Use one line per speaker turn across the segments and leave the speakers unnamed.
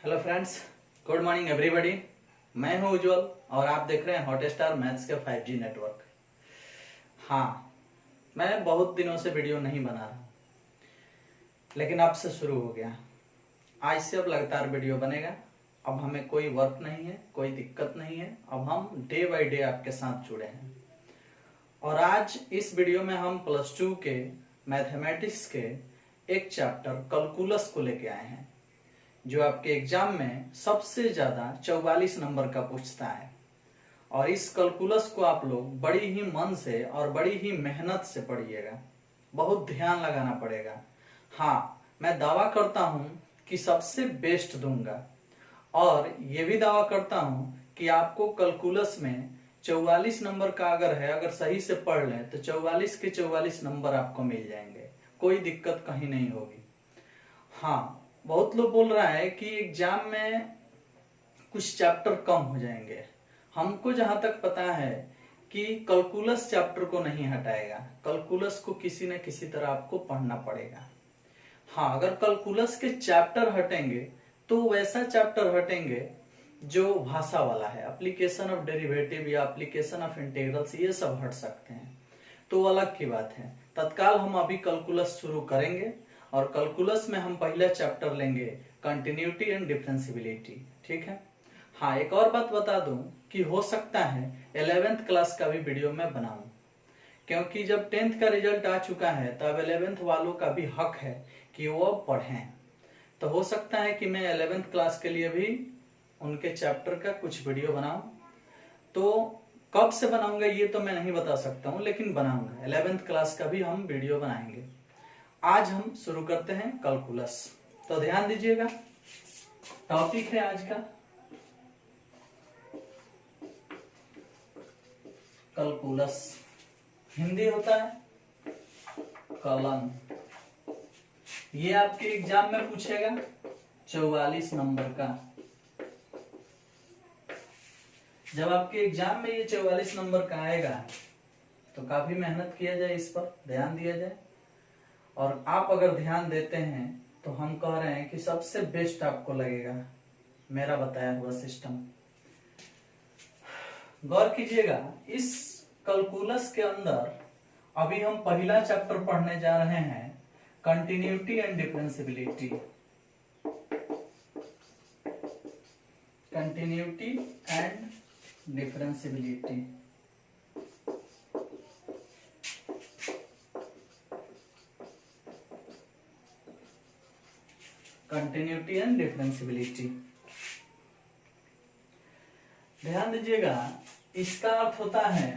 Hello friends, good morning everybody. मैं हूं उज्जवल और आप देख रहे हैं हॉटस्टार मैथ्स के 5G नेटवर्क। हाँ, मैं बहुत दिनों से वीडियो नहीं बना रहा, लेकिन अब से शुरू हो गया। आज से अब लगातार वीडियो बनेगा। अब हमें कोई वर्क नहीं है, कोई दिक्कत नहीं है। अब हम डे बाय डे आपके साथ जुड़े हैं। और आज इस वीडियो में हम +2 के मैथमेटिक्स के एक चैप्टर कैलकुलस को लेके आए हैं, जो आपके एग्जाम में सबसे ज्यादा 44 नंबर का पूछता है। और इस कैलकुलस को आप लोग बड़ी ही मन से और बड़ी ही मेहनत से पढ़िएगा, बहुत ध्यान लगाना पड़ेगा। हाँ, मैं दावा करता हूं कि सबसे बेस्ट दूंगा, और ये भी दावा करता हूं कि आपको कैलकुलस में 44 नंबर का अगर सही से पढ़ लें तो 44 के 44 नंबर आपको मिल जाएंगे, कोई दिक्कत कहीं नहीं होगी। हाँ, बहुत लोग बोल रहा है कि एग्जाम में कुछ चैप्टर कम हो जाएंगे। हमको जहां तक पता है कि कैलकुलस चैप्टर को नहीं हटाएगा, कैलकुलस को किसी न किसी तरह आपको पढ़ना पड़ेगा। हाँ, अगर कैलकुलस के चैप्टर हटेंगे तो वैसा चैप्टर हटेंगे जो भाषा वाला है, एप्लीकेशन ऑफ डेरिवेटिव या एप्लीकेशन ऑफ इंटीग्रल्स, ये सब हट सकते हैं, तो अलग की बात है। तत्काल हम अभी कैलकुलस शुरू करेंगे और कैलकुलस में हम पहला चैप्टर लेंगे कंटिन्यूटी एंड डिफरेंशियबिलिटी। ठीक है। हाँ, एक और बात बता दूं कि हो सकता है 11th क्लास का भी वीडियो मैं बनाऊं, क्योंकि जब 10th का रिजल्ट आ चुका है तब 11th वालों का भी हक है कि वो अब पढ़ें। तो हो सकता है कि मैं 11th क्लास के लिए भी उनके चैप्टर का कुछ वीडियो बनाऊं। तो कब से बनाऊंगा ये तो मैं नहीं बता सकता हूं, लेकिन बनाऊंगा। 11th क्लास का भी हम वीडियो बनाएंगे। आज हम शुरू करते हैं कैलकुलस। तो ध्यान दीजिएगा, टॉपिक है आज का कैलकुलस। हिंदी होता है कलन। ये आपके एग्जाम में पूछेगा 44 नंबर का। जब आपके एग्जाम में ये 44 नंबर का आएगा तो काफी मेहनत किया जाए, इस पर ध्यान दिया जाए। और आप अगर ध्यान देते हैं तो हम कह रहे हैं कि सबसे बेस्ट आपको लगेगा मेरा बताया हुआ सिस्टम। गौर कीजिएगा, इस कैलकुलस के अंदर अभी हम पहला चैप्टर पढ़ने जा रहे हैं, continuity and differentiability. Continuity and differentiability. Continuity and differentiability. ध्यान दीजिएगा, इसका अर्थ होता है,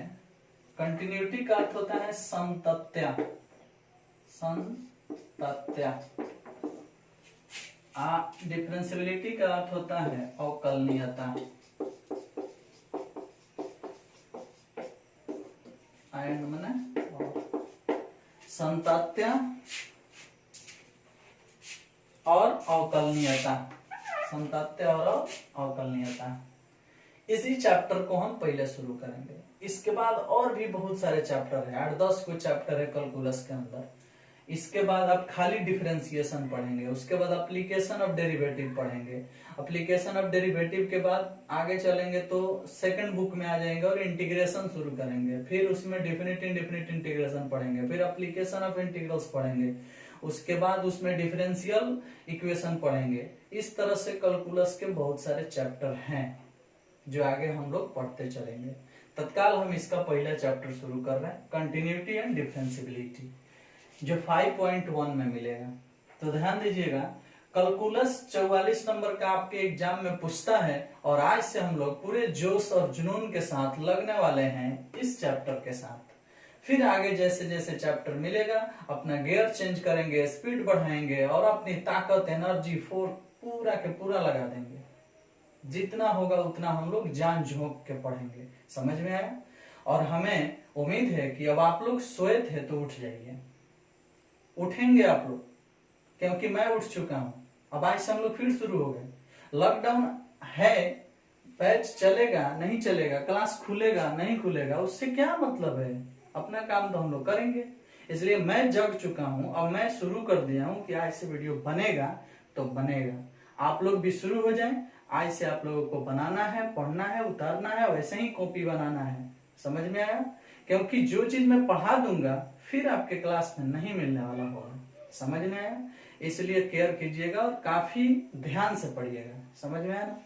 कंटिन्यूटी का अर्थ होता है संतत्या। संतत्या। डिफरेंशियबिलिटी का अर्थ होता है अवकलनीयता। संतत्या और अवकलनीयता। संतत्य और अवकलनीयता, इसी चैप्टर को हम पहले शुरू करेंगे। इसके बाद और भी बहुत सारे चैप्टर है, 8-10 कोई चैप्टर है कैलकुलस के अंदर। इसके बाद आप खाली डिफरेंशिएशन पढ़ेंगे, उसके बाद एप्लीकेशन ऑफ डेरिवेटिव पढ़ेंगे। एप्लीकेशन ऑफ डेरिवेटिव के बाद आगे चलेंगे तो सेकंड बुक में आ जाएंगे और इंटीग्रेशन शुरू करेंगे। फिर उसमें डेफिनेट इंडेफिनिट इंटीग्रेशन पढ़ेंगे, फिर एप्लीकेशन ऑफ इंटीग्रल्स पढ़ेंगे, उसके बाद उसमें डिफरेंशियल इक्वेशन पढ़ेंगे। इस तरह से कैलकुलस के बहुत सारे चैप्टर हैं जो आगे हम लोग पढ़ते चलेंगे। तत्काल हम इसका पहला चैप्टर शुरू कर रहे हैं, कंटिन्यूटी एंड डिफरेंशियबिलिटी, जो 5.1 में मिलेगा। तो ध्यान दीजिएगा, कैलकुलस 44 नंबर का आपके एग्जाम में पूछता है, और आज से हम लोग पूरे जोश और जुनून के साथ लगने वाले हैं इस चैप्टर के साथ। फिर आगे जैसे जैसे चैप्टर मिलेगा अपना गियर चेंज करेंगे, स्पीड बढ़ाएंगे और अपनी ताकत, एनर्जी, फोर्स पूरा के पूरा लगा देंगे। जितना होगा उतना हम लोग जान झोंक के पढ़ेंगे। समझ में आया? और हमें उम्मीद है कि अब आप लोग सोए थे तो उठ जाइए, उठेंगे आप लोग, क्योंकि मैं उठ चुका हूं। अब आज से हम लोग फिर शुरू हो गए। लॉकडाउन है, बैच चलेगा नहीं चलेगा, क्लास खुलेगा नहीं खुलेगा, उससे क्या मतलब है? अपना काम तो हम लोग करेंगे। इसलिए मैं जग चुका हूं, अब मैं शुरू कर दिया हूं कि आज से वीडियो बनेगा तो बनेगा। आप लोग भी शुरू हो जाएं। आज से आप लोगों को बनाना है, पढ़ना है, उतारना है, वैसे ही कॉपी बनाना है। समझ में आया? क्योंकि जो चीज मैं पढ़ा दूंगा फिर आपके क्लास में नहीं मिलने वाला होगा। समझ में आया? इसलिए केयर कीजिएगा और काफी ध्यान से पढ़िएगा। समझ में आया ना?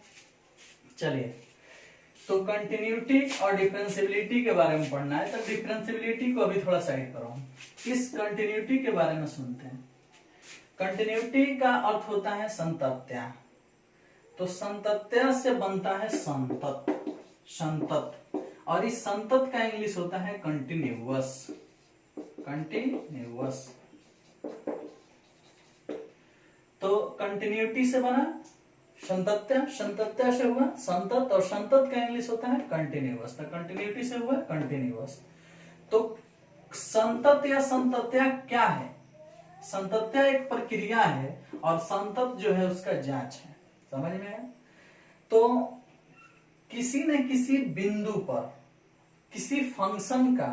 चलिए, तो कंटिन्यूटी और डिफरेंशियबिलिटी के बारे में पढ़ना है। तो डिफरेंशियबिलिटी को अभी थोड़ा साइड करो। इस कंटिन्यूटी के बारे में सुनते हैं। कंटिन्यूटी का अर्थ होता है संतत्या। तो संतत्या से बनता है संतत, संतत। और इस संतत का इंग्लिश होता है कंटिन्यूअस, कंटिन्यूअस। तो कंटिन्यूटी से बना संतत्या, संतत्या से हुआ संतत, और संतत का इंग्लिश होता है कंटिन्यूअस। तो कंटिन्यूटी से हुआ कंटिन्यूअस। तो संतत या संतत्या क्या है? संतत्या एक प्रक्रिया है और संतत जो है उसका जांच है। समझ में आया? तो किसी न किसी बिंदु पर किसी फंक्शन का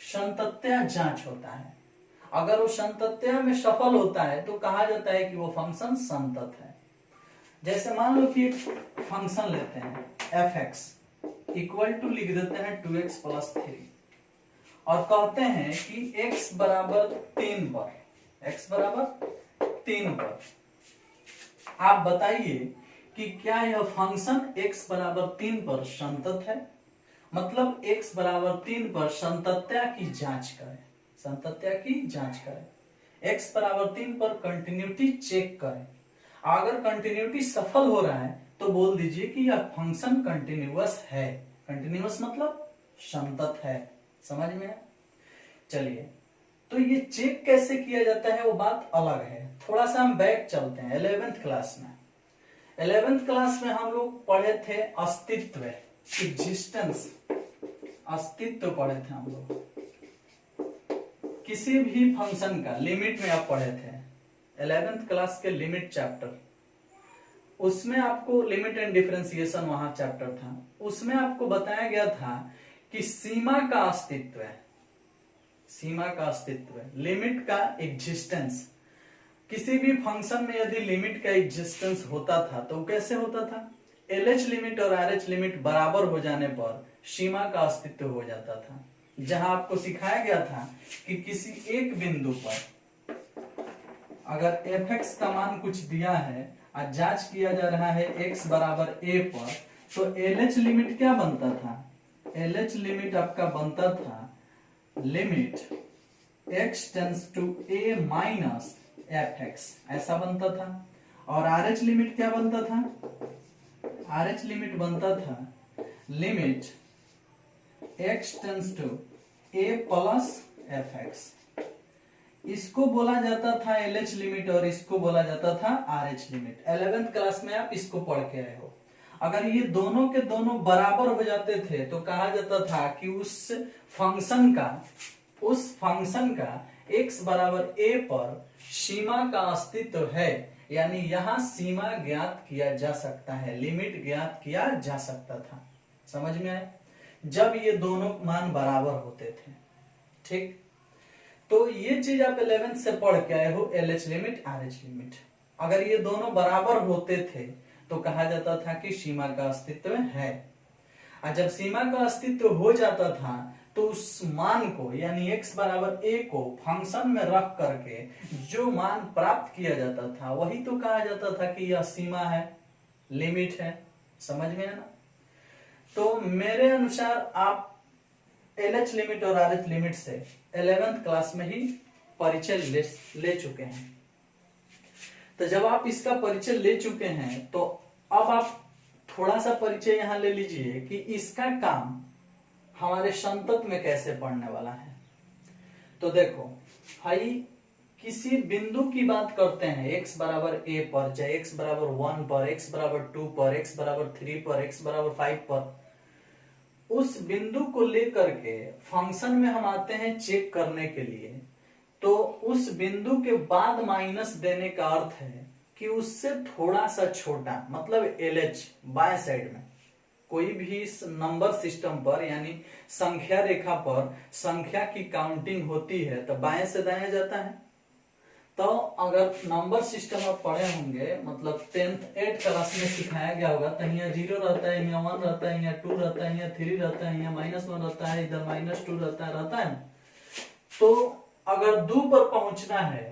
संतत्या जांच होता है। अगर वो संतत्या में सफल होता है तो कहा जाता है कि वो फंक्शन संतत है। जैसे मान लो कि एक फंक्शन लेते हैं f(x) इक्वल टू लिख देते हैं 2x + 3 और कहते हैं कि x बराबर 3 पर, x बराबर 3 पर आप बताइए कि क्या यह फंक्शन x बराबर 3 पर संतत है? मतलब x बराबर 3 पर संतत्या की जांच करें, संतत्या की जांच करें। x बराबर 3 पर कंटिन्यूटी चेक करें। अगर कंटिन्यूटी सफल हो रहा है तो बोल दीजिए कि यह फंक्शन कंटिन्यूअस है। कंटिन्यूअस मतलब संतत है। समझ में है? चलिए, तो ये चेक कैसे किया जाता है वो बात अलग है। थोड़ा सा हम बैक चलते हैं 11th क्लास में। 11th क्लास में हम लोग पढ़े थे अस्तित्व, एग्जिस्टेंस, अस्तित्व पढ़े थे हम लोग। किसी भी फंक्शन का लिमिट में आप पढ़े थे 11th क्लास के लिमिट चैप्टर। उसमें आपको लिमिट एंड डिफरेंशिएशन वहां चैप्टर था। उसमें आपको बताया गया था कि सीमा का अस्तित्व है, सीमा का अस्तित्व है, लिमिट का एग्जिस्टेंस। किसी भी फंक्शन में यदि लिमिट का एग्जिस्टेंस होता था तो कैसे होता था? LH लिमिट और RH लिमिट बराबर हो जाने पर सीमा का अस्तित्व हो जाता था। जहां आपको सिखाया गया था कि किसी एक बिंदु पर अगर f(x) का मान कुछ दिया है और जांच किया जा रहा है x बराबर a पर, तो LH लिमिट क्या बनता था? LH लिमिट आपका बनता था limit x tends to a minus f(x), ऐसा बनता था। और RH लिमिट क्या बनता था? RH लिमिट बनता था limit x tends to a plus f(x). इसको बोला जाता था LH लिमिट और इसको बोला जाता था RH लिमिट। 11th क्लास में आप इसको पढ़ के आए हो। अगर ये दोनों के दोनों बराबर हो जाते थे तो कहा जाता था कि उस फंक्शन का x बराबर a पर सीमा का अस्तित्व है, यानी यहां सीमा ज्ञात किया जा सकता है, लिमिट ज्ञात किया जा सकता था। समझ में आया? जब ये दोनों मान बराबर होते थे। ठीक, तो ये चीज आप 11th से पढ़ के आए हो, LH लिमिट, RH लिमिट। अगर ये दोनों बराबर होते थे तो कहा जाता था कि सीमा का अस्तित्व है। और जब सीमा का अस्तित्व हो जाता था तो उस मान को, यानी x बराबर a को फंक्शन में रख करके जो मान प्राप्त किया जाता था वही तो कहा जाता था कि यह सीमा है, लिमिट है। समझ में है ना? तो मेरे अनुसार आप LH लिमिट और RH लिमिट से 11th क्लास में ही परिचय ले चुके हैं। तो जब आप इसका परिचय ले चुके हैं तो अब आप थोड़ा सा परिचय यहां ले लीजिए कि इसका काम हमारे संतत में कैसे पढ़ने वाला है। तो देखो भाई, किसी बिंदु की बात करते हैं x बराबर a पर, चाहे x बराबर 1 पर, x बराबर 2 पर, x बराबर 3 पर, x बराबर 5 पर, उस बिंदु को लेकर के फंक्शन में हम आते हैं चेक करने के लिए। तो उस बिंदु के बाद माइनस देने का अर्थ है कि उससे थोड़ा सा छोटा, मतलब LH बाएं साइड में कोई भी नंबर सिस्टम पर, यानी संख्या रेखा पर संख्या की काउंटिंग होती है तो बाएं से दाएं जाता है। तो अगर नंबर सिस्टम आप पढ़े होंगे, मतलब 10th 8th क्लास में सिखाया गया होगा, तो यहाँ 0 रहता है, यहाँ 1 रहता है, यहाँ 2 रहता है, यहाँ 3 रहता है, यहाँ -1 रहता है, इधर -2 रहता है ना। तो अगर 2 पर पहुंचना है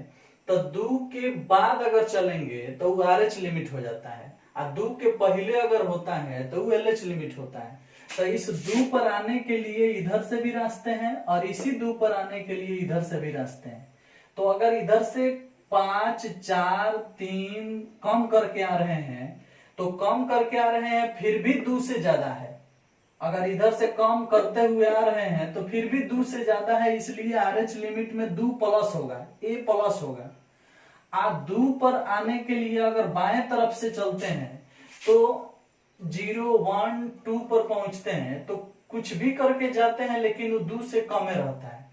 तो 2 के बाद अगर चलेंगे तो वो RH लिमिट हो जाता है, और 2 के पहले अगर होता है तो वो LH लिमिट होता है। तो इस 2 पर आने के लिए इधर से भी रास्ते हैं, और इसी 2 पर आने के लिए इधर से भी रास्ते हैं। तो अगर इधर से 5 4 3 कम करके आ रहे हैं, तो कम करके आ रहे हैं फिर भी 2 से ज्यादा है। अगर इधर से कम करते हुए आ रहे हैं तो फिर भी 2 से ज्यादा है, इसलिए RH लिमिट में 2 प्लस होगा, A प्लस होगा। आप 2 पर आने के लिए अगर बाएं तरफ से चलते हैं तो 0 1 2 पर पहुंचते हैं, तो कुछ भी करके जाते हैं लेकिन वो 2 से कम ही रहता है,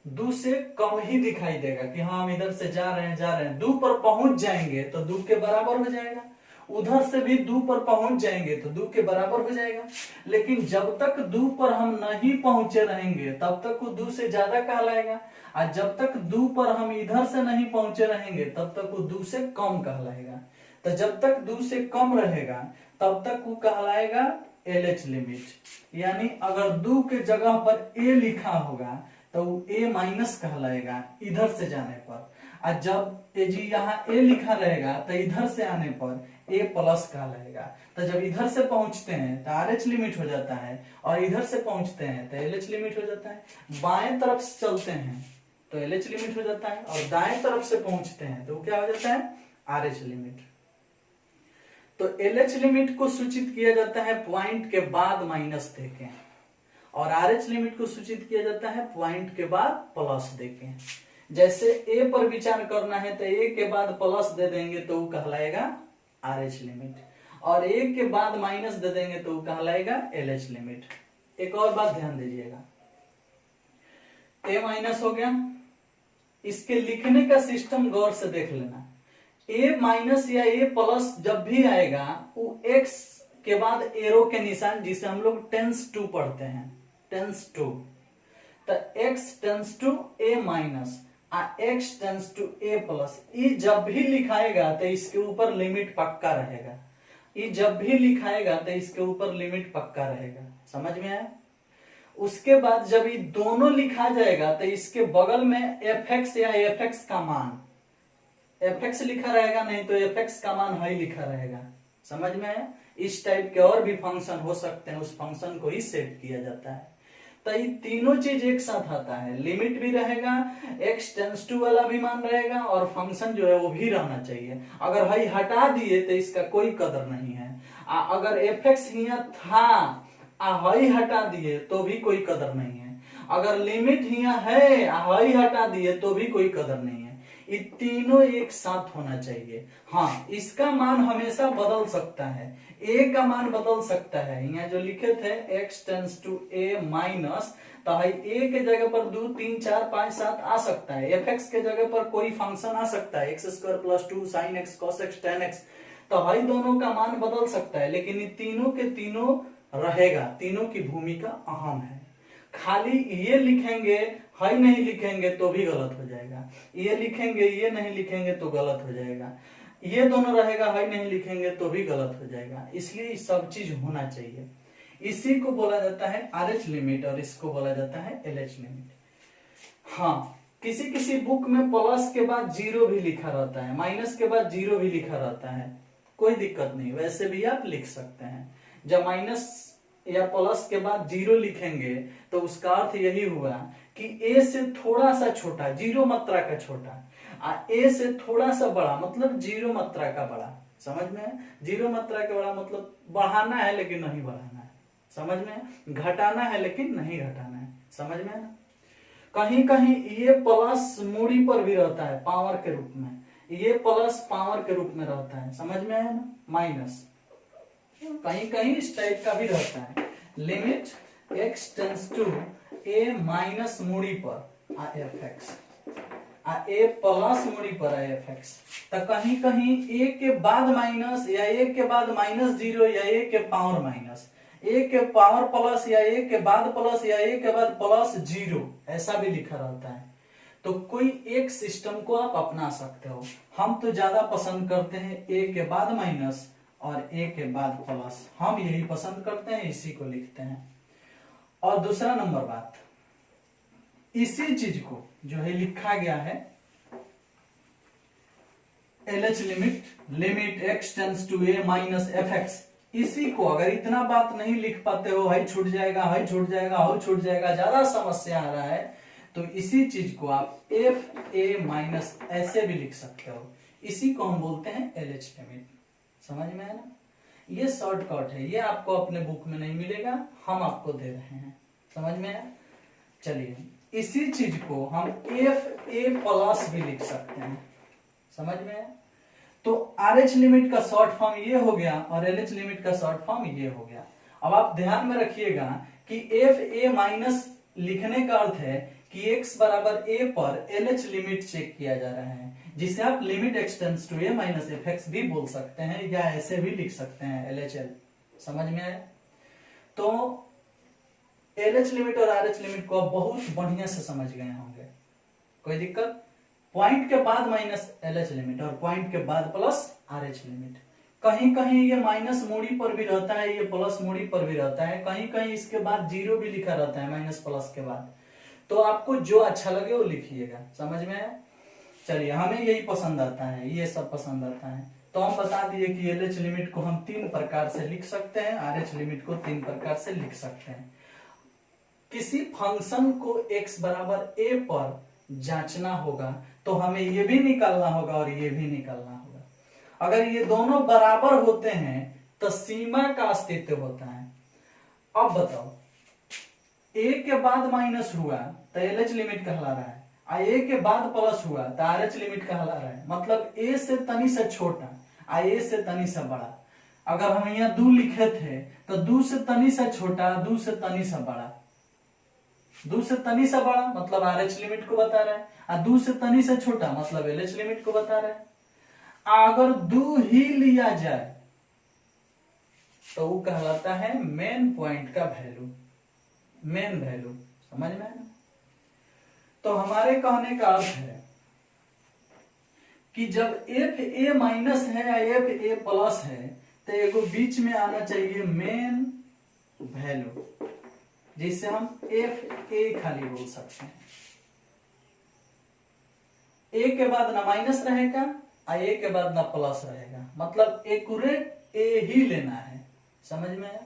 2 से कम ही दिखाई देगा कि हाँ हम इधर से जा रहे हैं। 2 पर पहुंच जाएंगे तो 2 के बराबर हो जाएगा, उधर से भी 2 पर पहुंच जाएंगे तो 2 के बराबर हो जाएगा। लेकिन जब तक 2 पर हम नहीं पहुंचे रहेंगे तब तक वो 2 से ज्यादा कहलाएगा, और जब तक 2 पर हम इधर से नहीं पहुंचे रहेंगे तब तक वो 2 से कम कहलाएगा। तो जब तक 2 से कम रहेगा तब तक वो कहलाएगा LH लिमिट। यानी अगर 2 के जगह पर A लिखा होगा तो A माइनस कहलाएगा इधर से जाने पर, और जब जी यहाँ A लिखा रहेगा तो इधर से आने पर A प्लस कहलाएगा। तो जब इधर से पहुंचते हैं तो RH लिमिट हो जाता है, और इधर से पहुंचते हैं तो LH लिमिट हो जाता है। बाएं तरफ से चलते हैं तो LH लिमिट हो जाता है, और दाएं तरफ से पहुंचते हैं तो क्या हो जाता है, RH लिमिट। तो LH लिमिट को सूचित किया जाता है पॉइंट के बाद माइनस देके, और RH लिमिट को सूचित किया जाता है पॉइंट के बाद प्लस देके। जैसे A पर विचार करना है तो A के बाद प्लस दे देंगे तो वो कहलाएगा RH लिमिट, और A के बाद माइनस दे देंगे तो वो कहलाएगा LH लिमिट। एक और बात ध्यान दीजिएगा, A माइनस हो गया, इसके लिखने का सिस्टम गौर से देख लेना। A माइनस या A प्लस जब भी आएगा वो X के बाद एरो के निशान, जिसे हम लोग टेंस टू पढ़ते हैं, टेंस टू, तो X tends to A minus X tends to A plus, ये जब भी लिखाएगा तो इसके ऊपर लिमिट पक्का रहेगा। ये जब भी लिखाएगा तो इसके ऊपर लिमिट पक्का रहेगा। समझ में आया? उसके बाद जब ये दोनों लिखा जाएगा तो इसके बगल में fx या fx का मान, fx लिखा रहेगा, नहीं तो fx का मान हाई लिखा रहेगा। समझ में आया? इस टाइप के और भी फंक्शन हो सकते हैं, उस फंक्शन को ही सेट किया जाता है। तो ये तीनों चीज एक साथ आता है, लिमिट भी रहेगा, x टेंस टू वाला भी मान रहेगा, और फंक्शन जो है वो भी रहना चाहिए। अगर हाई हटा दिए तो इसका कोई कदर नहीं है। अगर fx यहाँ था हाई हटा दिए तो भी कोई कदर नहीं है। अगर लिमिट यहाँ है हाई हटा दिए तो भी कोई कदर नहीं है। ये तीनों एक साथ होना चाहिए। हाँ, इसका मान हमेशा बदल सकता है, A का मान बदल सकता है। यहाँ जो लिखे थे x tends to A minus, तो A के जगह पर 2 3 4 5 7 आ सकता है, fx के जगह पर कोई फंक्शन आ सकता है, x square plus 2 sin x cos x tan x, तो दोनों का मान बदल सकता है, लेकिन ये तीनों के तीनों रहेगा। तीनों की भूमिका अहम है। खाली ये लिखेंगे हाई नहीं लिखेंगे तो भी गलत हो जाएगा, ये लिखेंगे ये नहीं लिखेंगे तो गलत हो जाएगा, ये दोनों रहेगा हाई नहीं लिखेंगे तो भी गलत हो जाएगा। इसलिए सब चीज होना चाहिए। इसी को बोला जाता है RH लिमिट, और इसको बोला जाता है LH लिमिट। हाँ, किसी किसी बुक में प्लस के बाद 0 भी लिखा रहता है, माइनस के बाद 0 भी लिखा रहता है, कोई दिक्कत नहीं, वैसे भी आप लिख सकते हैं। जब माइनस या प्लस के बाद 0 लिखेंगे तो उसका अर्थ यही हुआ कि A से थोड़ा सा छोटा, 0 मात्रा का छोटा, A से थोड़ा सा बड़ा मतलब 0 मात्रा का बड़ा। समझ में है? 0 मात्रा का बड़ा मतलब बढ़ाना है लेकिन नहीं बढ़ाना है। समझ में है? घटाना है लेकिन नहीं घटाना है। समझ में है ना? कहीं कहीं ये प्लस मूड़ी पर भी रहता है, पावर के रूप में, ये प्लस पावर के रूप में रहता है। समझ में है ना? माइनस कहीं कहीं इस टाइप का भी रहता है। Limit x tends to A minus मूड़ी पर fx, A प्लस मूड़ी पर fx, तो कहीं कहीं A के बाद माइनस, या A के बाद -0, या A के पावर माइनस, A के पावर प्लस, या A के बाद प्लस, या A के बाद +0, ऐसा भी लिखा रहता है। तो कोई एक सिस्टम को आप अपना सकते हो। हम तो ज्यादा पसंद करते हैं ए के बाद माइनस और ए के बाद प्लस, हम यही पसंद करते हैं, इसी को लिखते हैं। और दूसरा नंबर बात, इसी चीज को जो है लिखा गया है LH limit x tends to a minus fx, इसी को अगर इतना बात नहीं लिख पाते हो, हाई छूट जाएगा, हाई छूट जाएगा, हाई छूट जाएगा, ज्यादा समस्या आ रहा है, तो इसी चीज को आप एफ ए माइनस ऐसे भी लिख सकते हो। इसी को हम बोलते हैं LH लिमिट। समझ में है ना? ये शॉर्टकट है, ये आपको अपने बुक में नहीं मिलेगा, हम आपको दे रहे हैं। समझ में है? चलिए, इसी चीज को हम एफ ए प्लस भी लिख सकते हैं। समझ में है? तो RH लिमिट का शॉर्ट फॉर्म ये हो गया और LH लिमिट का शॉर्ट फॉर्म ये हो गया। अब आप ध्यान में रखिएगा कि एफ ए माइनस लिखने का अर्थ है कि x बराबर a पर LH लिमिट चेक किया जा रहा है, जिसे आप limit x tends to a minus fx भी बोल सकते हैं या ऐसे भी लिख सकते हैं LHL। समझ में आया? तो LH लिमिट और RH लिमिट को आप बहुत बढ़िया से समझ गए होंगे, कोई दिक्कत? पॉइंट के बाद माइनस LH लिमिट और पॉइंट के बाद प्लस RH लिमिट। कहीं कहीं ये माइनस मूड़ी पर भी रहता है, ये प्लस मूड़ी पर भी रहता है, कहीं कहीं इसके बाद जीरो भी लिखा रहता है माइनस प्लस के बाद। तो आपको जो अच्छा लगे वो लिखिएगा। समझ में आया? चलिए, हमें यही पसंद आता है, ये सब पसंद आता है, तो हम बता दिए कि LH लिमिट को हम 3 प्रकार से लिख सकते हैं, RH लिमिट को 3 प्रकार से लिख सकते हैं। किसी फंक्शन को x बराबर a पर जांचना होगा तो हमें ये भी निकालना होगा और ये भी निकालना होगा। अगर ये दोनों बराबर होते हैं तो सीमा का अस्तित्व होता है। अब बताओ, a के बाद माइनस हुआ तो LH लिमिट कहला रहा है, और a के बाद प्लस हुआ तो RH लिमिट कहला रहा है। मतलब a से तनी से छोटा और a से तनी से बड़ा। अगर हम यहाँ 2 लिखे थे तो 2 से तनी से छोटा, 2 से तनी से बड़ा, 2 से तनी से बड़ा मतलब RH लिमिट को बता रहा है, और 2 से तनी से छोटा मतलब LH लिमिट को बता रहा है। अगर 2 ही लिया जाए तो वो कहलाता है मेन पॉइंट का वैल्यू, मेन वैल्यू। समझ में है ना? तो हमारे कहने का अर्थ है कि जब एफ ए माइनस है या एफ ए प्लस है तो एगो बीच में आना चाहिए मेन वैल्यू, जिसे हम एफ ए खाली बोल सकते हैं। ए के बाद ना माइनस रहेगा और ए के बाद ना प्लस रहेगा, मतलब एक्यूरेट ए ही लेना है। समझ में है?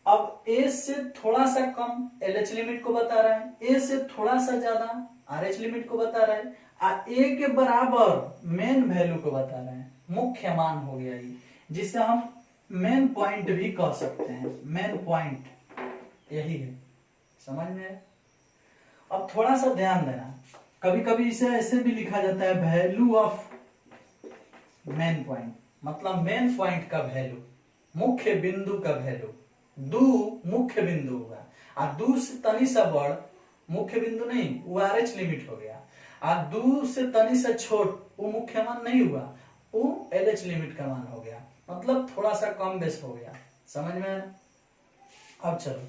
अब ए से थोड़ा सा कम LH लिमिट को बता रहा है, ए से थोड़ा सा ज्यादा RH लिमिट को बता रहा है, और ए के बराबर मेन वैल्यू को बता रहे हैं। मुख्य मान हो गया ये, जिसे हम मेन पॉइंट भी कह सकते हैं। मेन पॉइंट यही है। समझ में है? अब थोड़ा सा ध्यान देना, कभी कभी इसे ऐसे भी लिखा जाता है वैल्यू ऑफ मेन पॉइंट, मतलब मेन पॉइंट का वैल्यू, मुख्य बिंदु का वैल्यू। 2 मुख्य बिंदु हुआ और 2 से तनी सा बड़ मुख्य बिंदु नहीं, वो RH लिमिट हो गया, और 2 से तनी सा छोट वो मुख्य मान नहीं हुआ, वो LH लिमिट का मान हो गया, मतलब थोड़ा सा कम बेस हो गया। समझ में आया? अब चलो,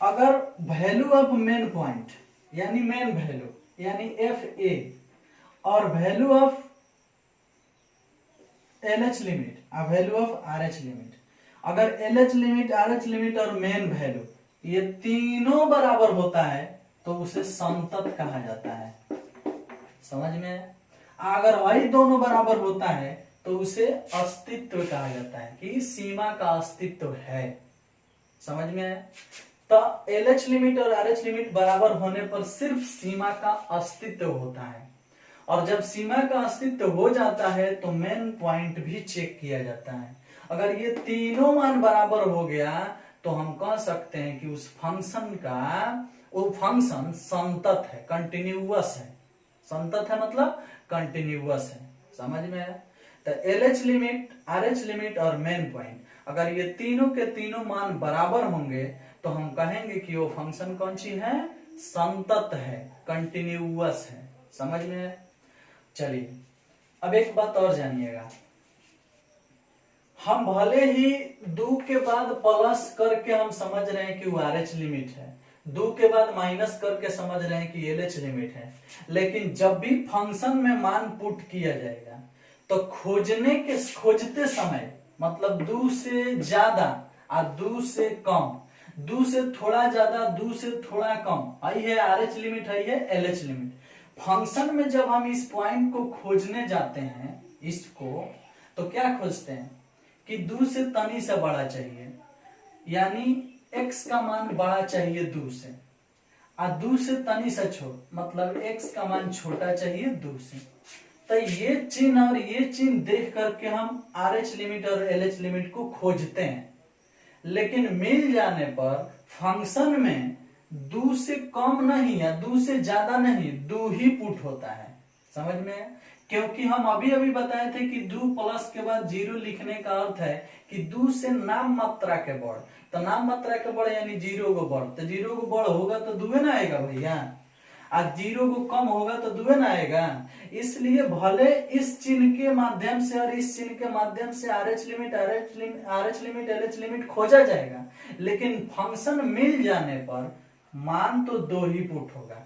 अगर वैल्यू ऑफ मेन पॉइंट यानी मेन वैल्यू यानी एफ ए और वैल्यू ऑफ LH लिमिट और वैल्यू ऑफ RH लिमिट, अगर LH लिमिट, RH लिमिट और मेन वैल्यू ये तीनों बराबर होता है तो उसे संतत कहा जाता है। समझ में है? अगर वही दोनों बराबर होता है तो उसे अस्तित्व कहा जाता है, कि सीमा का अस्तित्व है। समझ में है? तो LH लिमिट और RH लिमिट बराबर होने पर सिर्फ सीमा का अस्तित्व होता है, और जब सीमा का अस्तित्व हो जाता है तो मेन पॉइंट भी चेक किया जाता है। अगर ये तीनों मान बराबर हो गया तो हम कह सकते हैं कि उस फंक्शन का, वो फंक्शन संतत है, कंटिन्यूअस है। संतत है मतलब कंटिन्यूअस है। समझ में है? तो LH लिमिट, RH लिमिट और मेन पॉइंट, अगर ये तीनों के तीनों मान बराबर होंगे तो हम कहेंगे कि वो फंक्शन कौन सी है? संतत है, कंटिन्यूअस है। समझ में है? चलिए, अब एक बात और जानिएगा, हम भले ही 2 के बाद प्लस करके हम समझ रहे हैं कि वो RH लिमिट है, दो के बाद माइनस करके समझ रहे हैं कि एलएच लिमिट है। लेकिन जब भी फंक्शन में मान पुट किया जाएगा तो खोजते समय मतलब दो से ज्यादा और दो से कम, दो से थोड़ा ज्यादा दो से थोड़ा कम, आई है आरएच लिमिट, आई है एलएच लिमिट। फंक्शन में जब हम इस पॉइंट को खोजने जाते हैं इसको, तो क्या खोजते हैं कि दो से तनी से बड़ा चाहिए, यानी x का मान बड़ा चाहिए दो से, और दो से तनी से छोट मतलब x का मान छोटा चाहिए दो से। तो ये चिन्ह और ये चिन्ह देख करके हम RH लिमिट और LH लिमिट को खोजते हैं। लेकिन मिल जाने पर फंक्शन में दो से कम नहीं या दो से ज्यादा नहीं, दो ही पुट होता है। समझ में? क्योंकि हम अभी अभी बताए थे कि दो प्लस के बाद जीरो लिखने का अर्थ है कि दो से नाम मात्रा के बढ़, तो नाम मात्रा के बढ़ यानी जीरो को बढ़, तो जीरो को बढ़ होगा तो दुए ना आएगा भैया, और जीरो को कम होगा तो दुए ना आएगा। इसलिए भले इस चिन्ह के माध्यम से और इस चिन्ह के माध्यम से RH लिमिट LH लिमिट खोजा जाएगा, लेकिन फंक्शन मिल जाने पर मान तो दो ही पुट होगा,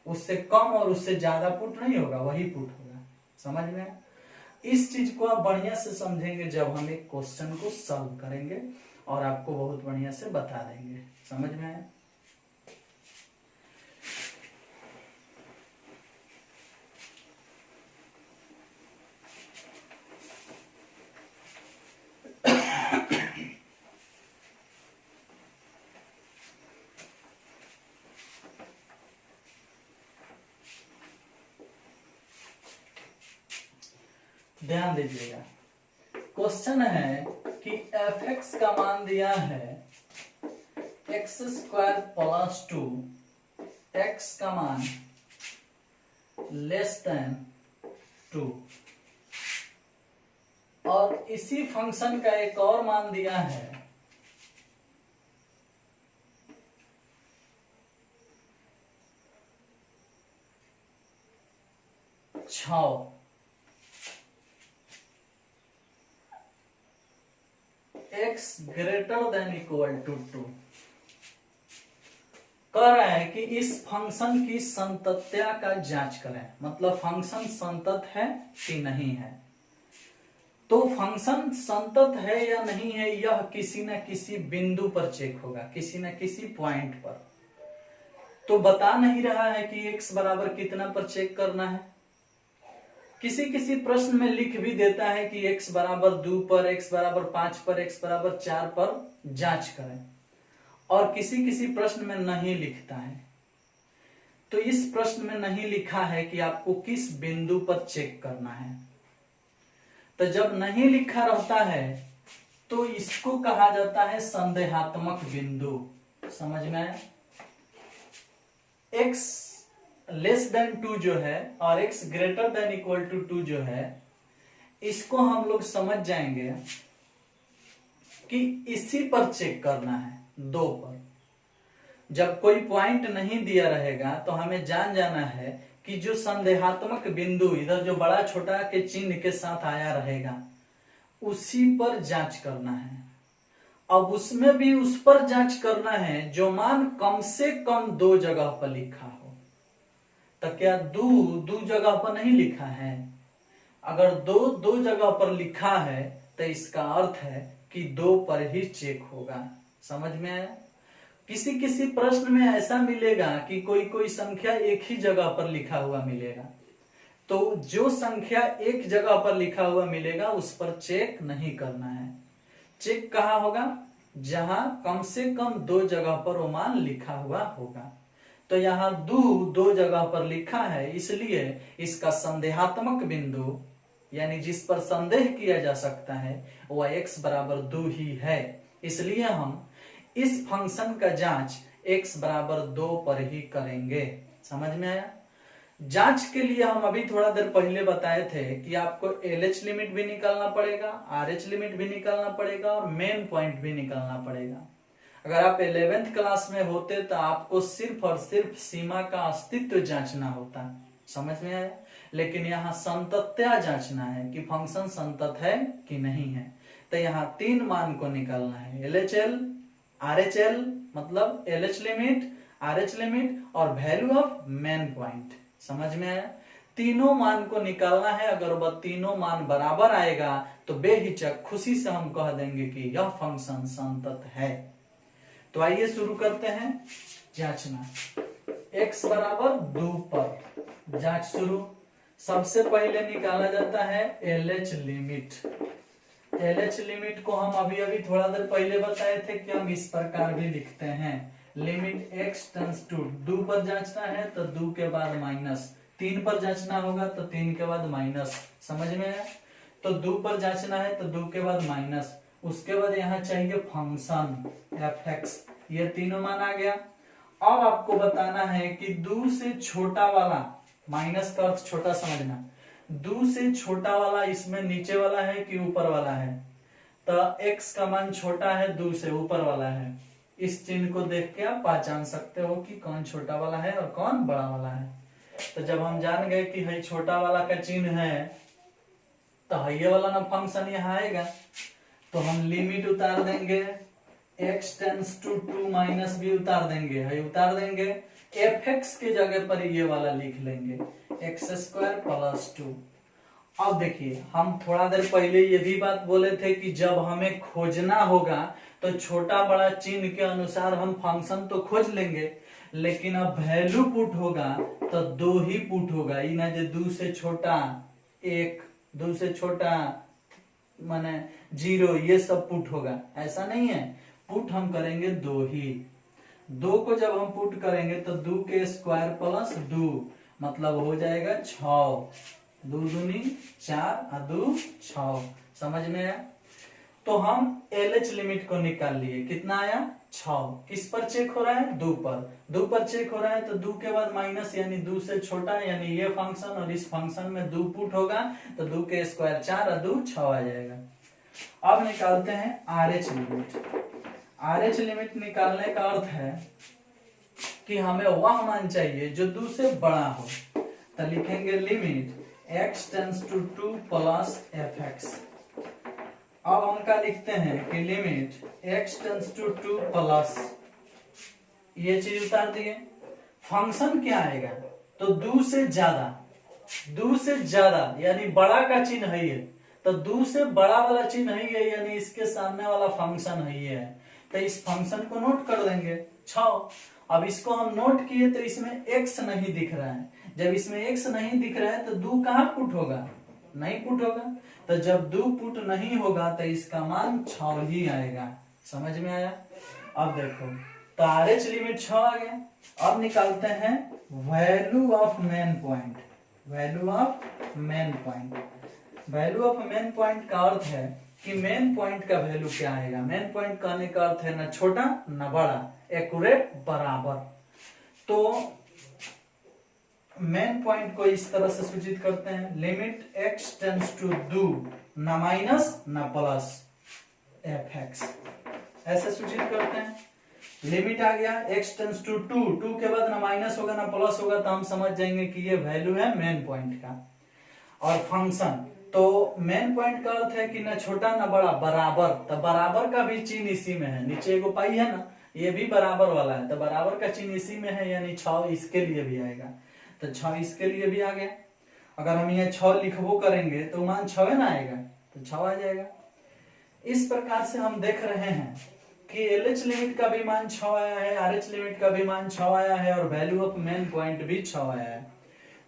उससे कम और उससे ज्यादा पुट नहीं होगा, वही पुट होगा। समझ में? इस चीज को आप बढ़िया से समझेंगे जब हम एक क्वेश्चन को सॉल्व करेंगे और आपको बहुत बढ़िया से बता देंगे। समझ में आया? ध्यान दीजिएगा, क्वेश्चन है कि fx का मान दिया है x स्क्वायर प्लस 2, x का मान लेस देन 2, और इसी फंक्शन का एक और मान दिया है छ, x greater than equal to 2। कह रहा है कि इस फंक्शन की संतत्या का जांच करें, मतलब फंक्शन संतत है कि नहीं है। तो फंक्शन संतत है या नहीं है यह किसी न किसी बिंदु पर चेक होगा, किसी न किसी पॉइंट पर। तो बता नहीं रहा है कि x बराबर कितना पर चेक करना है। किसी किसी प्रश्न में लिख भी देता है कि x बराबर 2 पर, x बराबर 5 पर, x बराबर 4 पर जांच करें, और किसी किसी प्रश्न में नहीं लिखता है। तो इस प्रश्न में नहीं लिखा है कि आपको किस बिंदु पर चेक करना है। तो जब नहीं लिखा रहता है तो इसको कहा जाता है संदेहात्मक बिंदु। समझ में आया? x लेस देन 2 जो है और x greater than equal to 2 जो है, इसको हम लोग समझ जाएंगे कि इसी पर चेक करना है, 2 पर। जब कोई पॉइंट नहीं दिया रहेगा तो हमें जान जाना है कि जो संदेहात्मक बिंदु इधर जो बड़ा छोटा के चिन्ह के साथ आया रहेगा उसी पर जांच करना है। अब उसमें भी उस पर जांच करना है जो मान कम से कम 2 जगह पर लिखा हो। तो क्या दो जगह पर नहीं लिखा है? अगर दो जगह पर लिखा है तो इसका अर्थ है कि 2 पर ही चेक होगा। समझ में आया? किसी किसी प्रश्न में ऐसा मिलेगा कि कोई संख्या एक ही जगह पर लिखा हुआ मिलेगा, तो जो संख्या एक जगह पर लिखा हुआ मिलेगा उस पर चेक नहीं करना है। चेक कहाँ होगा? जहां कम से कम 2 जगह पर वो मान लिखा हुआ होगा। तो यहाँ दो जगह पर लिखा है, इसलिए इसका संदेहात्मक बिंदु यानी जिस पर संदेह किया जा सकता है वह x बराबर 2 ही है। इसलिए हम इस फंक्शन का जांच x बराबर 2 पर ही करेंगे। समझ में आया? जांच के लिए हम अभी थोड़ा देर पहले बताए थे कि आपको LH लिमिट भी निकालना पड़ेगा, RH लिमिट भी निकालना पड़ेगा और मेन पॉइंट भी निकालना पड़ेगा। अगर आप 11th क्लास में होते तो आपको सिर्फ और सिर्फ सीमा का अस्तित्व जांचना होता। समझ में आया? लेकिन यहाँ संतत्या जांचना है कि फंक्शन संतत है कि नहीं है। तो यहाँ 3 मान को निकालना है, LHL, RHL मतलब LH लिमिट RH लिमिट और वैल्यू ऑफ मेन पॉइंट। समझ में आया? तीनों मान को निकालना है। अगर वह तीनों मान बराबर आएगा तो बेहिचक खुशी से हम कह देंगे कि यह फंक्शन संतत है। तो आइए शुरू करते हैं जांचना। x बराबर 2 पर जांच शुरू। सबसे पहले निकाला जाता है LH लिमिट। LH लिमिट को हम अभी अभी थोड़ा देर पहले बताए थे कि हम इस प्रकार भी लिखते हैं, लिमिट x टेंड्स टू 2 पर जांचना है तो 2 के बाद माइनस, 3 पर जांचना होगा तो 3 के बाद माइनस। समझ में आया? तो 2 पर जांचना है तो 2 के बाद माइनस, उसके बाद यहाँ चाहिए फंक्शन fx। ये तीनों मान आ गया। अब आपको बताना है कि 2 से छोटा वाला, माइनस का अर्थ छोटा समझना, 2 से छोटा वाला इसमें नीचे वाला है कि ऊपर वाला है? तो x का मान छोटा है, 2 से ऊपर वाला है। इस चिन्ह को देख के आप पहचान सकते हो कि कौन छोटा वाला है और कौन बड़ा वाला है। तो जब हम जान गए कि है छोटा वाला का चिन्ह है तो ये वाला ना फंक्शन यहाँ आएगा, तो हम लिमिट उतार देंगे, x टेंड्स टू 2 माइनस भी उतार देंगे, है उतार देंगे, fx के जगह पर ये वाला लिख लेंगे x² प्लस 2। अब देखिए, हम थोड़ा देर पहले ये भी बात बोले थे कि जब हमें खोजना होगा तो छोटा बड़ा चिन्ह के अनुसार हम फंक्शन तो खोज लेंगे, लेकिन अब वैल्यू पुट होगा तो 2 ही पुट होगा। ई ना जो 2 से छोटा 1, 2 से छोटा माने 0, ये सब पुट होगा, ऐसा नहीं है। पुट हम करेंगे 2 ही। 2 को जब हम पुट करेंगे तो 2 के स्क्वायर प्लस 2 मतलब हो जाएगा 6। 2 दूनी 4 और 2 6। समझ में आया? तो हम LH लिमिट को निकाल लिए। कितना आया? 6। किस पर चेक हो रहा है? 2 पर। 2 पर चेक हो रहा है तो 2 के बाद माइनस यानी 2 से छोटा, यानी ये फंक्शन और इस फंक्शन में 2 पुट होगा तो 2 के स्क्वायर 4 और 2 6 आ जाएगा। अब निकालते हैं RH लिमिट। RH लिमिट निकालने का अर्थ है कि हमें वह मान चाहिए जो 2 से बड़ा हो। तो लिखेंगे limit x tends to 2 plus fx। अब हम क्या लिखते हैं कि limit x tends to 2 plus, ये चीज उतार दिए। फंक्शन क्या आएगा? तो 2 से ज्यादा, 2 से ज्यादा यानी बड़ा का चिन्ह है ये, तो 2 से बड़ा वाला चिन्ह है ये, यानी इसके सामने वाला फंक्शन है ये। तो इस फंक्शन को नोट कर देंगे 6। अब इसको हम नोट किए तो इसमें x नहीं दिख रहा है। जब इसमें x नहीं दिख रहा है तो 2 कहाँ पुट होगा? नहीं पुट होगा। तो जब 2 पुट नहीं होगा तो इसका मान 6 ही आएगा। समझ में आया? अब देखो, तो RH लिमिट 6 आ गया। अब निकालते हैं value of main point. Value of main point, value of main point का अर्थ है कि मेन पॉइंट का वैल्यू क्या आएगा। मेन पॉइंट कहने का अर्थ है ना छोटा ना बड़ा, एक्यूरेट बराबर। तो मेन पॉइंट को इस तरह से सूचित करते हैं, लिमिट x टेंड्स टू 2 ना माइनस ना प्लस fx, ऐसे सूचित करते हैं। लिमिट आ गया x टेंड्स टू 2, 2 के बाद ना माइनस होगा ना प्लस होगा, तो हम समझ जाएंगे कि ये वैल्यू है मेन पॉइंट का। और फंक्शन, तो मेन पॉइंट का अर्थ है कि ना छोटा ना बड़ा, बराबर। तो बराबर का भी चिन्ह इसी में है, नीचे एगो पाई है ना, ये भी बराबर वाला है, तो बराबर का चिन्ह इसी में है, यानी 6 इसके लिए भी आएगा। तो 6 इसके लिए भी आ गया। अगर हम ये 6 लिखबो करेंगे तो मान 6 ना आएगा, तो 6 आ जाएगा। इस प्रकार से हम देख रहे हैं कि LH लिमिट का भी मान 6 आया है, RH लिमिट का भी मान 6 आया है और वैल्यू ऑफ मेन पॉइंट भी 6 आया है।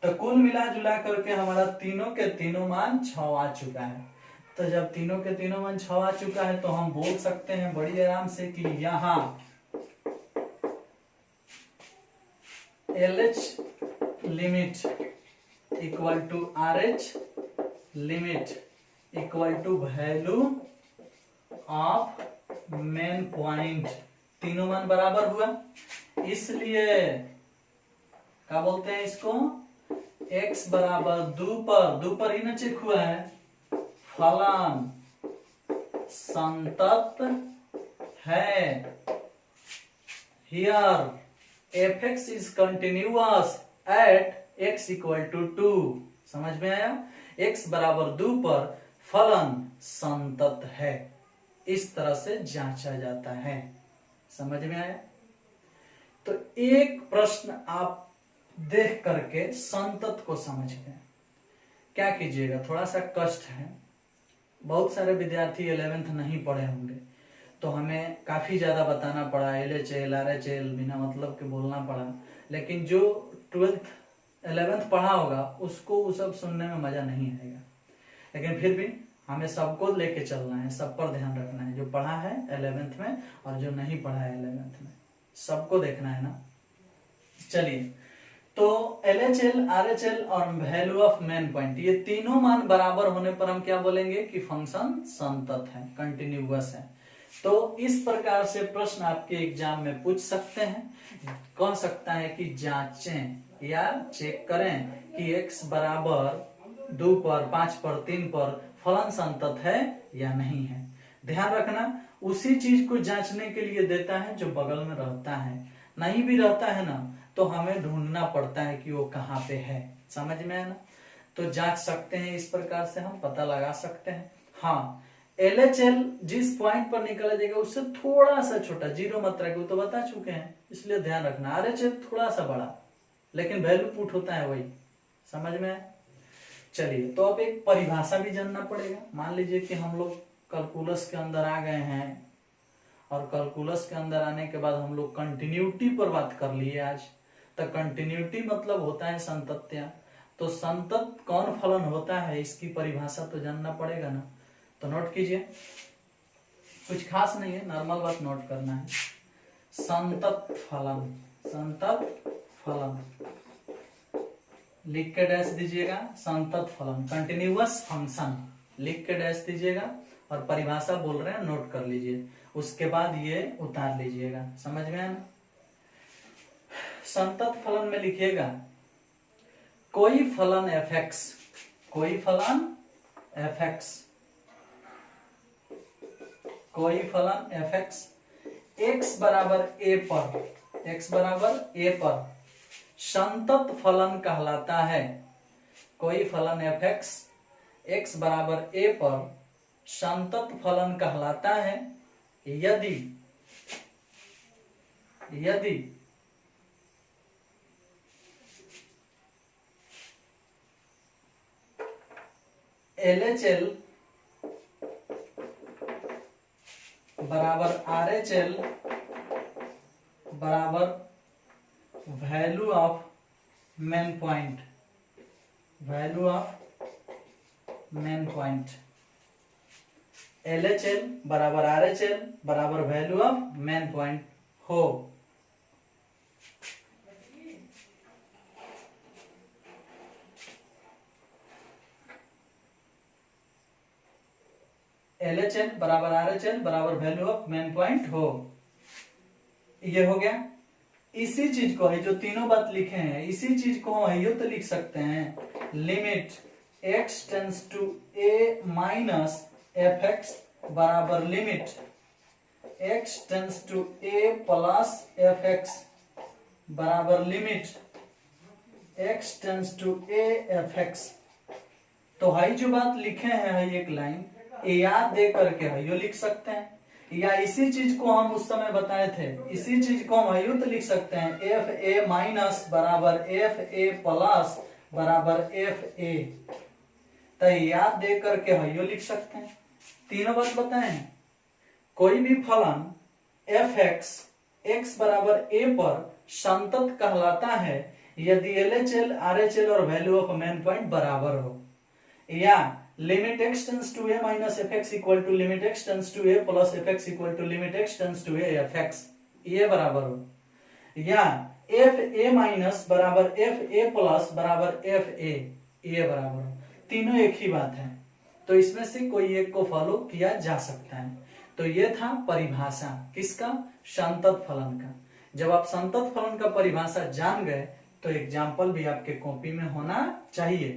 तो कुल मिला जुला करके हमारा तीनों के तीनों मान 6 आ चुका है। तो जब तीनों के तीनों मान 6 आ चुका है तो हम बोल सकते हैं बड़ी आराम से कि यहाँ LH limit equal to RH limit equal to value of main point. तीनों मान बराबर हुआ, इसलिए क्या बोलते हैं इसको, x बराबर 2 पर ही ना चेक हुआ है, फलन संतत है। Here fx is continuous at x equal to 2। समझ में आया? x बराबर 2 पर फलन संतत है, इस तरह से जांचा जाता है। समझ में आया? तो एक प्रश्न आप देख करके संतत को समझ गए, क्या कीजिएगा, थोड़ा सा कष्ट है, बहुत सारे विद्यार्थी 11th नहीं पढ़े होंगे, तो हमें काफी ज्यादा बताना पड़ा, LHL RHL बिना मतलब के बोलना पड़ा, लेकिन जो 12th 11th पढ़ा होगा उसको वो सब सुनने में मजा नहीं आएगा। लेकिन फिर भी हमें सबको लेके चलना है, सब पर ध्यान रखना है, जो पढ़ा है 11th में और जो नहीं पढ़ा है 11th में, सबको देखना है ना। चलिए, तो LHL RHL और वैल्यू ऑफ मेन पॉइंट, ये तीनों मान बराबर होने पर हम क्या बोलेंगे कि फंक्शन संतत है, कंटिन्यूअस है। तो इस प्रकार से प्रश्न आपके एग्जाम में पूछ सकते हैं, कह सकता है कि जांचें या चेक करें कि x बराबर 2 पर 5 पर 3 पर फलन संतत है या नहीं है। ध्यान रखना, उसी चीज को जांचने के लिए देता है जो बगल में रहता है, नहीं भी रहता है ना तो हमें ढूंढना पड़ता है कि वो कहाँ पे है, समझ में है ना। तो जांच सकते हैं, इस प्रकार से हम पता लगा सकते हैं। हाँ, LHL जिस पॉइंट पर निकला जाएगा उससे थोड़ा सा छोटा, जीरो मत रखें, तो बता चुके हैं, इसलिए ध्यान रखना। RHL थोड़ा सा बड़ा, लेकिन वैल्यू पुट होता है वही, समझ में है। चलिए, तो अब एक परिभाषा भी जानना पड़ेगा। मान लीजिए कि हम लोग कैलकुलस के अंदर आ गए हैं, और कैलकुलस के अंदर आने के बाद हम लोग कंटिन्यूटी पर बात कर लिए आज। तो कंटिन्यूटी मतलब होता है संतत्या, तो संतत कौन फलन होता है इसकी परिभाषा तो जानना पड़ेगा ना। तो नोट कीजिए, कुछ खास नहीं है, नॉर्मल बात नोट करना है। संतत फलन, संतत फलन लिख के डैश दीजिएगा, संतत फलन कंटिन्यूअस फंक्शन लिख के डैश दीजिएगा, और परिभाषा बोल रहे हैं नोट कर लीजिए, उसके बाद ये उतार लीजिएगा, समझ में है ना। संतत फलन में लिखिएगा कोई फलन f(x), कोई फलन f(x), कोई फलन f(x) x बराबर a पर, x बराबर a पर संतत फलन कहलाता है। कोई फलन f(x) x बराबर a पर संतत फलन कहलाता है यदि LHL बराबर RHL बराबर value of main point, value of main point. LHL बराबर RHL बराबर वैल्यू ऑफ मेन पॉइंट हो। LHL बराबर RHL बराबर वैल्यू ऑफ मेन पॉइंट हो, ये हो गया। इसी चीज को है, जो तीनों बात लिखे हैं, इसी चीज को है ये तो लिख सकते हैं, limit x tends to a minus f(x) बराबर limit x tends to a plus f(x) बराबर limit x tends to a f(x). तो हाई जो बात लिखे हैं एक लाइन याद दे करके है यो लिख सकते हैं, या इसी चीज को हम उस समय बताए थे, इसी चीज को हम यो तो लिख सकते हैं fa माइनस बराबर fa प्लस बराबर fa। तो याद दे करके है यो लिख सकते हैं। तीनों बात बताए हैं, कोई भी फलन f(x) x बराबर a पर संतत कहलाता है यदि LHL RHL और वैल्यू ऑफ मेन पॉइंट बराबर हो, या limit x tends to a minus f(x) equal to limit x tends to a plus f(x) equal to limit x tends to a f(x) ये बराबर हो, या fa माइनस बराबर fa plus बराबर fa ये बराबर हो। तीनों एक ही बात है, तो इसमें से कोई एक को फॉलो किया जा सकता है। तो ये था परिभाषा किसका, संतत फलन का। जब आप संतत फलन का परिभाषा जान गए तो एग्जाम्पल भी आपके कॉपी में होना चाहिए,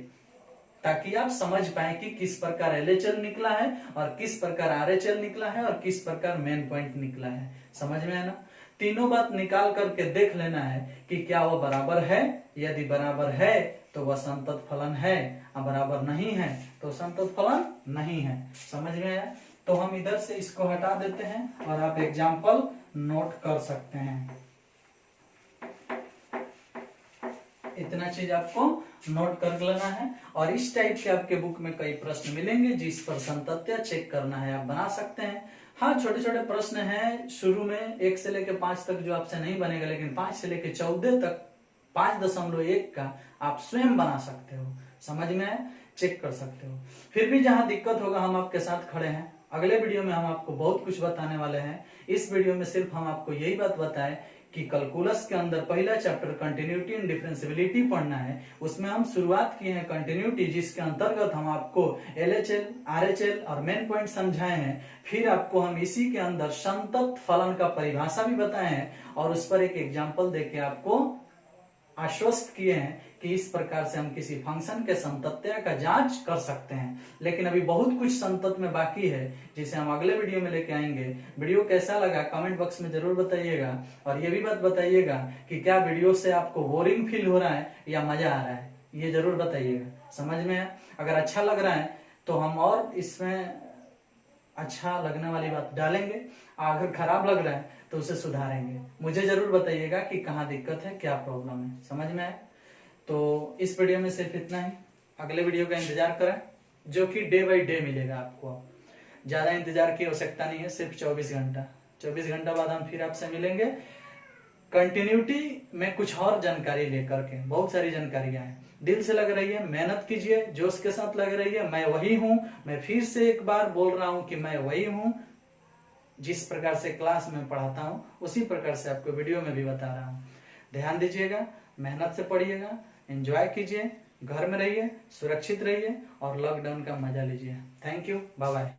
ताकि आप समझ पाए कि किस प्रकार LHL निकला है और किस प्रकार RHL निकला है और किस प्रकार मेन पॉइंट निकला है। समझ में है ना। तीनों बात निकाल करके देख लेना है कि क्या वो बराबर है, यदि बराबर है तो वह संतत फलन है, और बराबर नहीं है तो संतत फलन नहीं है। समझ में आया। तो हम इधर से इसको हटा देते हैं और आप एग्जाम्पल नोट कर सकते हैं। इतना चीज आपको नोट कर लेना है। और इस टाइप के आपके बुक में कई प्रश्न मिलेंगे जिस पर संतत्य चेक करना है, आप बना सकते हैं। हाँ, छोटे छोटे प्रश्न हैं शुरू में 1 से लेकर 5 तक जो आपसे नहीं बनेगा, लेकिन 5 से लेकर 14 तक 5.1 का आप स्वयं बना सकते हो। समझ में आए? चेक कर सकते हो। फिर भी जहां दिक्कत होगा हम आपके साथ खड़े हैं। अगले वीडियो में हम आपको बहुत कुछ बताने वाले हैं। इस वीडियो में सिर्फ हम आपको यही बात बताएं कि कैलकुलस के अंदर पहला चैप्टर कंटिन्यूटी एंड डिफरेंशियबिलिटी पढ़ना है। उसमें हम शुरुआत किए हैं कंटिन्यूटी, जिसके अंतर्गत हम आपको LHL, RHL और मेन पॉइंट समझाए हैं। फिर आपको हम इसी के अंदर संतत फलन का परिभाषा भी बताए हैं और उस पर एक एग्जाम्पल देके आपको आश्वस्त किए हैं कि इस प्रकार से हम किसी फंक्शन के संतत्य का जांच कर सकते हैं। लेकिन अभी बहुत कुछ संतत में बाकी है जिसे हम अगले वीडियो में लेके आएंगे। वीडियो कैसा लगा कमेंट बॉक्स में जरूर बताइएगा और ये भी बात बताइएगा कि क्या वीडियो से आपको बोरिंग फील हो रहा है या मजा आ रहा है, ये जरूर बताइएगा। समझ में? अगर अच्छा लग रहा है तो हम और इसमें अच्छा लगने वाली बात डालेंगे, अगर खराब लग रहा है तो उसे सुधारेंगे। मुझे जरूर बताइएगा कि कहाँ दिक्कत है, क्या प्रॉब्लम है। समझ में आए? तो इस वीडियो में सिर्फ इतना ही। अगले वीडियो का इंतजार करें जो कि डे बाय डे मिलेगा आपको। ज्यादा इंतजार की आवश्यकता नहीं है, सिर्फ 24 घंटा। 24 घंटा बाद हम फिर आपसे मिलेंगे कंटिन्यूटी में कुछ और जानकारी लेकर के। बहुत सारी जानकारियां हैं, दिल से लग रही है, मेहनत कीजिए, जोश के साथ लग रही है। मैं वही हूं, मैं फिर से एक बार बोल रहा हूं कि मैं वही हूं। जिस प्रकार से क्लास में पढ़ाता हूं उसी प्रकार से आपको वीडियो में भी बता रहा हूं। ध्यान दीजिएगा, मेहनत से पढ़िएगा, एंजॉय कीजिए, घर में रहिए, सुरक्षित रहिए और लॉकडाउन का मजा लीजिए। Thank you, bye bye.